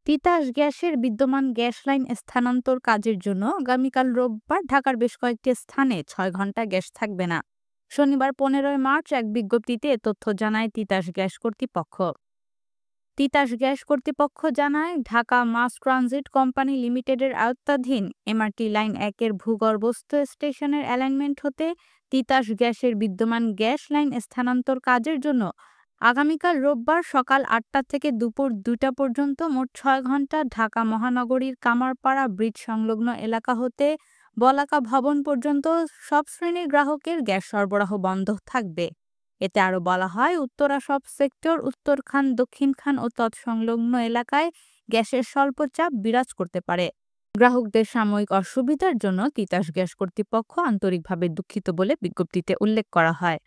তিতাস গ্যাসের বিদ্যমান gas line স্থানান্তর কাজের জন্য আগামীকাল রোববার ঢাকার বেশ কয়েকটি স্থানে ৬ ঘন্টা গ্যাস থাকবে না। শনিবার ১৫ই মার্চ এক বিজ্ঞপ্তিতে এ তথ্য জানায় তিতাস গ্যাস কর্তৃপক্ষ। তিতাস গ্যাস কর্তৃপক্ষ জানায়, ঢাকা মাস ট্রানজিট কোম্পানি লিমিটেডের আওতাধীন এমআরটি লাইন ১-এর ভূগর্ভস্থ স্টেশনের অ্যালাইনমেন্ট হতে তিতাস গ্যাসের বিদ্যমান গ্যাস লাইন স্থানান্তর কাজের জন্য আগামীকাল রোববার সকাল ৮টা থেকে দুপুর ২টা পর্যন্ত মোট ৬ ঘন্টা ঢাকা মহানগরীর কামারপাড়া ব্রিজ সংলগ্ন এলাকা হতে বলাকা ভবন পর্যন্ত সব শ্রেণীর গ্রাহকের গ্যাস সরবরাহ বন্ধ থাকবে। এতে আরও বলা হয়, উত্তরা সব সেক্টর, উত্তরখান, দক্ষিণখান ও তৎসংলগ্ন এলাকায় গ্যাসের স্বল্প চাপ বিরাজ করতে পারে। গ্রাহকদের সাময়িক অসুবিধার জন্য তিতাস গ্যাস কর্তৃপক্ষ আন্তরিকভাবে দুঃখিত বলে বিজ্ঞপ্তিতে উল্লেখ করা হয়।